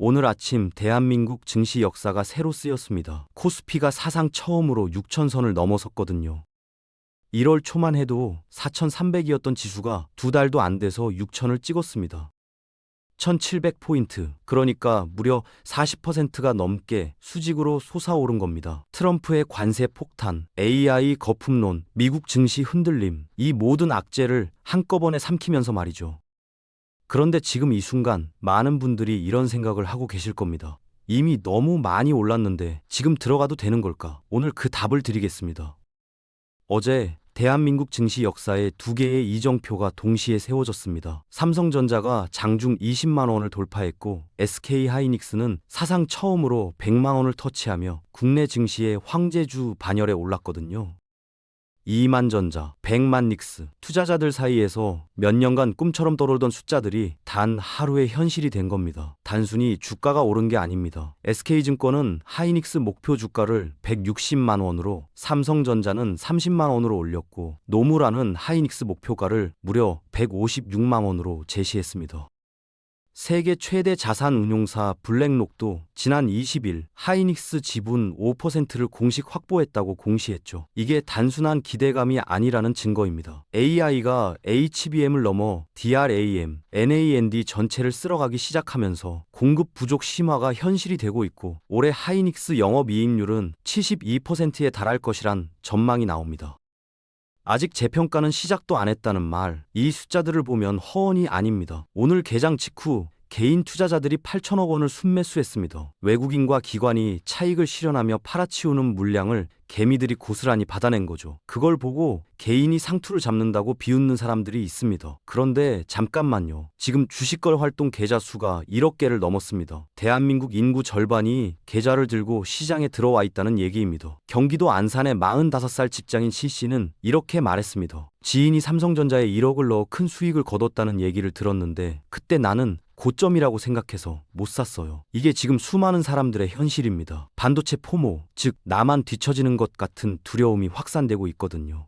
오늘 아침 대한민국 증시 역사가 새로 쓰였습니다. 코스피가 사상 처음으로 6천선을 넘어섰거든요. 1월 초만 해도 4,300이었던 지수가 두 달도 안 돼서 6천을 찍었습니다. 1,700포인트, 그러니까 무려 40%가 넘게 수직으로 솟아오른 겁니다. 트럼프의 관세 폭탄, AI 거품론, 미국 증시 흔들림, 이 모든 악재를 한꺼번에 삼키면서 말이죠. 그런데 지금 이 순간 많은 분들이 이런 생각을 하고 계실 겁니다. 이미 너무 많이 올랐는데 지금 들어가도 되는 걸까? 오늘 그 답을 드리겠습니다. 어제 대한민국 증시 역사에 두 개의 이정표가 동시에 세워졌습니다. 삼성전자가 장중 20만 원을 돌파했고 SK하이닉스는 사상 처음으로 100만 원을 터치하며 국내 증시의 황제주 반열에 올랐거든요. 2만 전자, 100만 닉스, 투자자들 사이에서 몇 년간 꿈처럼 떠돌던 숫자들이 단 하루에 현실이 된 겁니다. 단순히 주가가 오른 게 아닙니다. SK증권은 하이닉스 목표 주가를 160만 원으로, 삼성전자는 30만 원으로 올렸고 노무라는 하이닉스 목표가를 무려 156만 원으로 제시했습니다. 세계 최대 자산 운용사 블랙록도 지난 20일 하이닉스 지분 5%를 공식 확보했다고 공시했죠. 이게 단순한 기대감이 아니라는 증거입니다. AI가 HBM을 넘어 DRAM, NAND 전체를 쓸어가기 시작하면서 공급 부족 심화가 현실이 되고 있고 올해 하이닉스 영업이익률은 72%에 달할 것이란 전망이 나옵니다. 아직 재평가는 시작도 안 했다는 말, 이 숫자들을 보면 허언이 아닙니다. 오늘 개장 직후 개인 투자자들이 8천억 원을 순매수했습니다. 외국인과 기관이 차익을 실현하며 팔아치우는 물량을 개미들이 고스란히 받아낸 거죠. 그걸 보고 개인이 상투를 잡는다고 비웃는 사람들이 있습니다. 그런데 잠깐만요. 지금 주식걸 활동 계좌 수가 1억 개를 넘었습니다. 대한민국 인구 절반이 계좌를 들고 시장에 들어와 있다는 얘기입니다. 경기도 안산의 45살 직장인 C씨는 이렇게 말했습니다. 지인이 삼성전자에 1억을 넣어 큰 수익을 거뒀다는 얘기를 들었는데 그때 나는 고점이라고 생각해서 못 샀어요. 이게 지금 수많은 사람들의 현실입니다. 반도체 포모, 즉 나만 뒤처지는 것 같은 두려움이 확산되고 있거든요.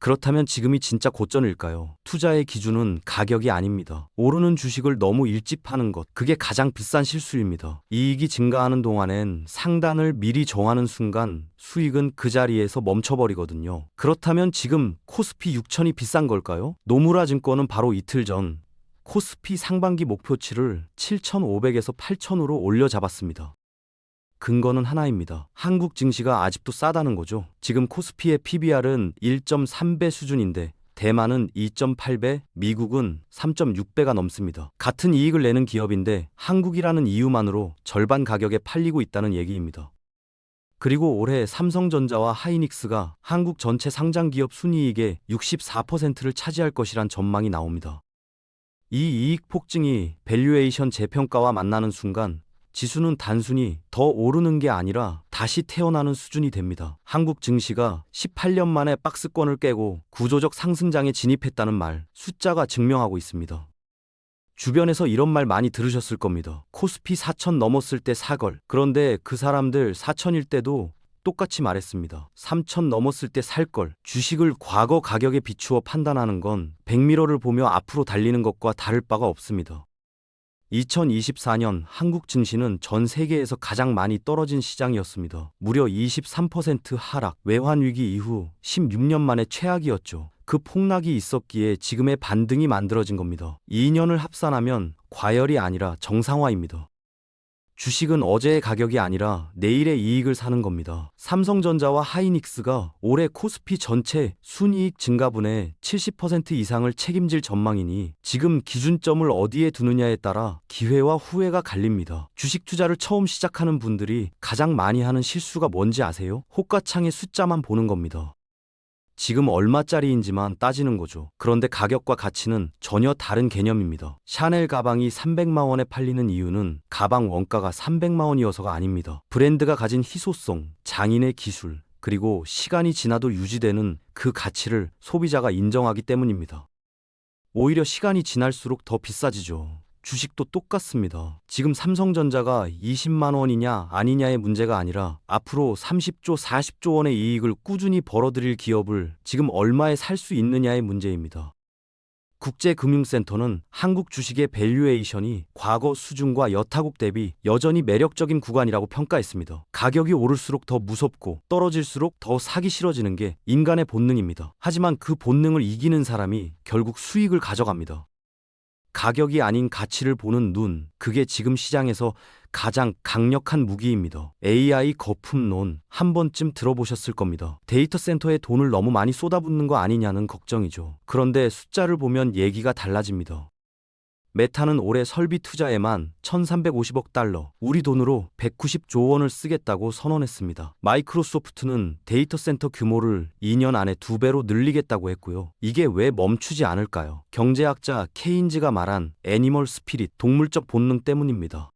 그렇다면 지금이 진짜 고점일까요? 투자의 기준은 가격이 아닙니다. 오르는 주식을 너무 일찍 파는 것, 그게 가장 비싼 실수입니다. 이익이 증가하는 동안엔 상단을 미리 정하는 순간 수익은 그 자리에서 멈춰버리거든요. 그렇다면 지금 코스피 6천이 비싼 걸까요? 노무라 증권은 바로 이틀 전 코스피 상반기 목표치를 7,500에서 8,000으로 올려 잡았습니다. 근거는 하나입니다. 한국 증시가 아직도 싸다는 거죠. 지금 코스피의 PBR은 1.3배 수준인데 대만은 2.8배, 미국은 3.6배가 넘습니다. 같은 이익을 내는 기업인데 한국이라는 이유만으로 절반 가격에 팔리고 있다는 얘기입니다. 그리고 올해 삼성전자와 하이닉스가 한국 전체 상장기업 순이익의 64%를 차지할 것이란 전망이 나옵니다. 이 이익 폭증이 밸류에이션 재평가와 만나는 순간 지수는 단순히 더 오르는 게 아니라 다시 태어나는 수준이 됩니다. 한국 증시가 18년 만에 박스권을 깨고 구조적 상승장에 진입했다는 말, 숫자가 증명하고 있습니다. 주변에서 이런 말 많이 들으셨을 겁니다. 코스피 4천 넘었을 때 사걸. 그런데 그 사람들 4천일 때도 똑같이 말했습니다. 3천 넘었을 때 살걸. 주식을 과거 가격에 비추어 판단하는 건 백미러를 보며 앞으로 달리는 것과 다를 바가 없습니다. 2024년 한국 증시는 전 세계에서 가장 많이 떨어진 시장이었습니다. 무려 23% 하락, 외환위기 이후 16년 만에 최악이었죠. 그 폭락이 있었기에 지금의 반등이 만들어진 겁니다. 2년을 합산하면 과열이 아니라 정상화입니다. 주식은 어제의 가격이 아니라 내일의 이익을 사는 겁니다. 삼성전자와 하이닉스가 올해 코스피 전체 순이익 증가분의 70% 이상을 책임질 전망이니 지금 기준점을 어디에 두느냐에 따라 기회와 후회가 갈립니다. 주식 투자를 처음 시작하는 분들이 가장 많이 하는 실수가 뭔지 아세요? 호가창의 숫자만 보는 겁니다. 지금 얼마짜리인지만 따지는 거죠. 그런데 가격과 가치는 전혀 다른 개념입니다. 샤넬 가방이 300만 원에 팔리는 이유는 가방 원가가 300만 원이어서가 아닙니다. 브랜드가 가진 희소성, 장인의 기술, 그리고 시간이 지나도 유지되는 그 가치를 소비자가 인정하기 때문입니다. 오히려 시간이 지날수록 더 비싸지죠. 주식도 똑같습니다. 지금 삼성전자가 20만 원이냐 아니냐의 문제가 아니라 앞으로 30조, 40조 원의 이익을 꾸준히 벌어들일 기업을 지금 얼마에 살 수 있느냐의 문제입니다. 국제금융센터는 한국 주식의 밸류에이션이 과거 수준과 여타국 대비 여전히 매력적인 구간이라고 평가했습니다. 가격이 오를수록 더 무섭고 떨어질수록 더 사기 싫어지는 게 인간의 본능입니다. 하지만 그 본능을 이기는 사람이 결국 수익을 가져갑니다. 가격이 아닌 가치를 보는 눈, 그게 지금 시장에서 가장 강력한 무기입니다. AI 거품론 한 번쯤 들어보셨을 겁니다. 데이터 센터에 돈을 너무 많이 쏟아붓는 거 아니냐는 걱정이죠. 그런데 숫자를 보면 얘기가 달라집니다. 메타는 올해 설비 투자에만 1,350억 달러, 우리 돈으로 190조 원을 쓰겠다고 선언했습니다. 마이크로소프트는 데이터 센터 규모를 2년 안에 2배로 늘리겠다고 했고요. 이게 왜 멈추지 않을까요? 경제학자 케인즈가 말한 애니멀 스피릿, 동물적 본능 때문입니다.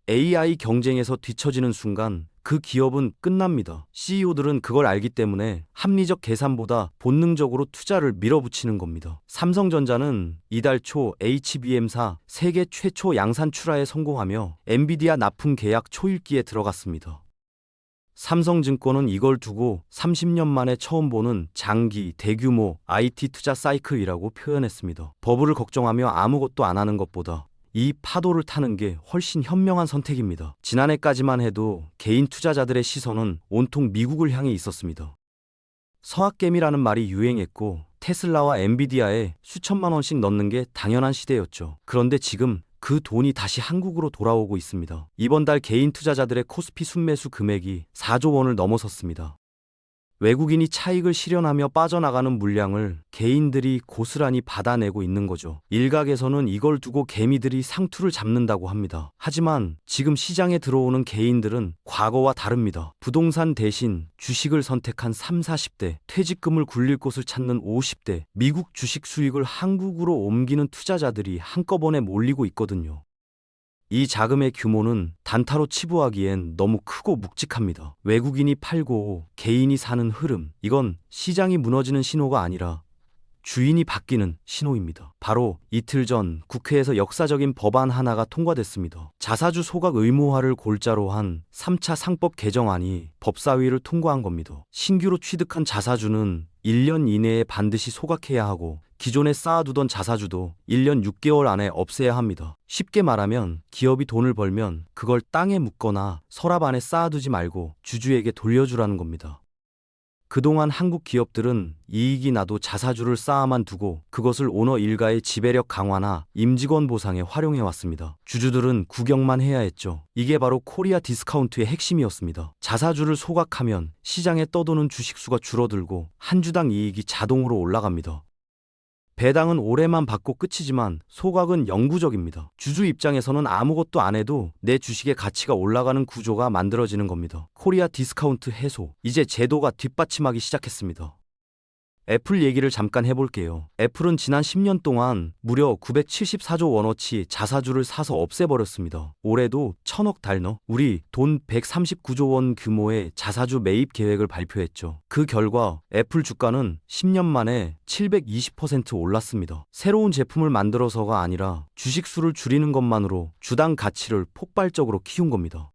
AI 경쟁에서 뒤처지는 순간 그 기업은 끝납니다. CEO들은 그걸 알기 때문에 합리적 계산보다 본능적으로 투자를 밀어붙이는 겁니다. 삼성전자는 이달 초 HBM사 세계 최초 양산 출하에 성공하며 엔비디아 납품 계약 초읽기에 들어갔습니다. 삼성증권은 이걸 두고 30년 만에 처음 보는 장기 대규모 IT 투자 사이클이라고 표현했습니다. 버블을 걱정하며 아무것도 안 하는 것보다 이 파도를 타는 게 훨씬 현명한 선택입니다. 지난해까지만 해도 개인 투자자들의 시선은 온통 미국을 향해 있었습니다. 서학개미라는 말이 유행했고 테슬라와 엔비디아에 수천만 원씩 넣는 게 당연한 시대였죠. 그런데 지금 그 돈이 다시 한국으로 돌아오고 있습니다. 이번 달 개인 투자자들의 코스피 순매수 금액이 4조 원을 넘어섰습니다. 외국인이 차익을 실현하며 빠져나가는 물량을 개인들이 고스란히 받아내고 있는 거죠. 일각에서는 이걸 두고 개미들이 상투를 잡는다고 합니다. 하지만 지금 시장에 들어오는 개인들은 과거와 다릅니다. 부동산 대신 주식을 선택한 3, 40대, 퇴직금을 굴릴 곳을 찾는 50대, 미국 주식 수익을 한국으로 옮기는 투자자들이 한꺼번에 몰리고 있거든요. 이 자금의 규모는 단타로 치부하기엔 너무 크고 묵직합니다. 외국인이 팔고 개인이 사는 흐름, 이건 시장이 무너지는 신호가 아니라 주인이 바뀌는 신호입니다. 바로 이틀 전 국회에서 역사적인 법안 하나가 통과됐습니다. 자사주 소각 의무화를 골자로 한 3차 상법 개정안이 법사위를 통과한 겁니다. 신규로 취득한 자사주는 1년 이내에 반드시 소각해야 하고 기존에 쌓아두던 자사주도 1년 6개월 안에 없애야 합니다. 쉽게 말하면 기업이 돈을 벌면 그걸 땅에 묻거나 서랍 안에 쌓아두지 말고 주주에게 돌려주라는 겁니다. 그동안 한국 기업들은 이익이 나도 자사주를 쌓아만 두고 그것을 오너 일가의 지배력 강화나 임직원 보상에 활용해왔습니다. 주주들은 구경만 해야 했죠. 이게 바로 코리아 디스카운트의 핵심이었습니다. 자사주를 소각하면 시장에 떠도는 주식수가 줄어들고 한 주당 이익이 자동으로 올라갑니다. 배당은 올해만 받고 끝이지만 소각은 영구적입니다. 주주 입장에서는 아무것도 안 해도 내 주식의 가치가 올라가는 구조가 만들어지는 겁니다. 코리아 디스카운트 해소, 이제 제도가 뒷받침하기 시작했습니다. 애플 얘기를 잠깐 해볼게요. 애플은 지난 10년 동안 무려 974조 원어치 자사주를 사서 없애버렸습니다. 올해도 1,000억 달러, 우리 돈 139조 원 규모의 자사주 매입 계획을 발표했죠. 그 결과 애플 주가는 10년 만에 720% 올랐습니다. 새로운 제품을 만들어서가 아니라 주식수를 줄이는 것만으로 주당 가치를 폭발적으로 키운 겁니다.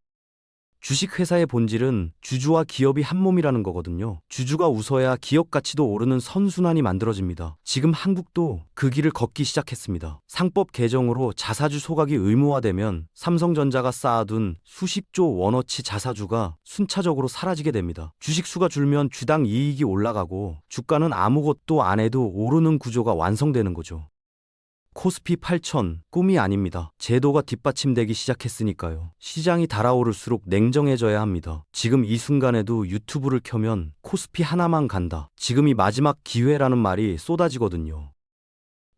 주식회사의 본질은 주주와 기업이 한 몸이라는 거거든요. 주주가 웃어야 기업 가치도 오르는 선순환이 만들어집니다. 지금 한국도 그 길을 걷기 시작했습니다. 상법 개정으로 자사주 소각이 의무화되면 삼성전자가 쌓아둔 수십조 원어치 자사주가 순차적으로 사라지게 됩니다. 주식수가 줄면 주당 이익이 올라가고 주가는 아무것도 안 해도 오르는 구조가 완성되는 거죠. 코스피 8,000 꿈이 아닙니다. 제도가 뒷받침되기 시작했으니까요. 시장이 달아오를수록 냉정해져야 합니다. 지금 이 순간에도 유튜브를 켜면 코스피 하나만 간다. 지금이 마지막 기회라는 말이 쏟아지거든요.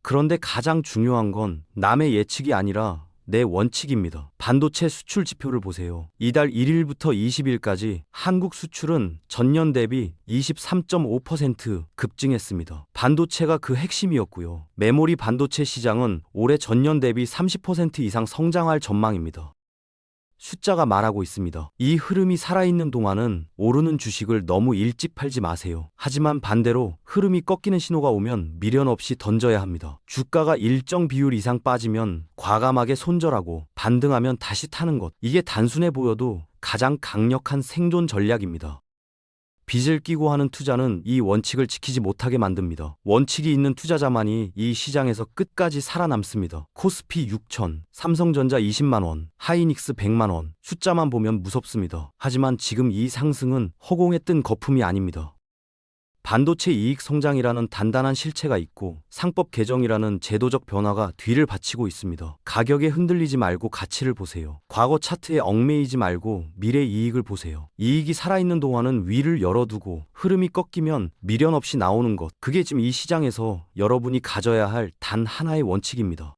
그런데 가장 중요한 건 남의 예측이 아니라 내 원칙입니다. 반도체 수출 지표를 보세요. 이달 1일부터 20일까지 한국 수출은 전년 대비 23.5% 급증했습니다. 반도체가 그 핵심이었고요. 메모리 반도체 시장은 올해 전년 대비 30% 이상 성장할 전망입니다. 숫자가 말하고 있습니다. 이 흐름이 살아있는 동안은 오르는 주식을 너무 일찍 팔지 마세요. 하지만 반대로 흐름이 꺾이는 신호가 오면 미련 없이 던져야 합니다. 주가가 일정 비율 이상 빠지면 과감하게 손절하고 반등하면 다시 타는 것. 이게 단순해 보여도 가장 강력한 생존 전략입니다. 빚을 끼고 하는 투자는 이 원칙을 지키지 못하게 만듭니다. 원칙이 있는 투자자만이 이 시장에서 끝까지 살아남습니다. 코스피 6천, 삼성전자 20만 원, 하이닉스 100만 원. 숫자만 보면 무섭습니다. 하지만 지금 이 상승은 허공에 뜬 거품이 아닙니다. 반도체 이익 성장이라는 단단한 실체가 있고 상법 개정이라는 제도적 변화가 뒤를 바치고 있습니다. 가격에 흔들리지 말고 가치를 보세요. 과거 차트에 얽매이지 말고 미래 이익을 보세요. 이익이 살아있는 동안은 위를 열어두고 흐름이 꺾이면 미련 없이 나오는 것. 그게 지금 이 시장에서 여러분이 가져야 할 단 하나의 원칙입니다.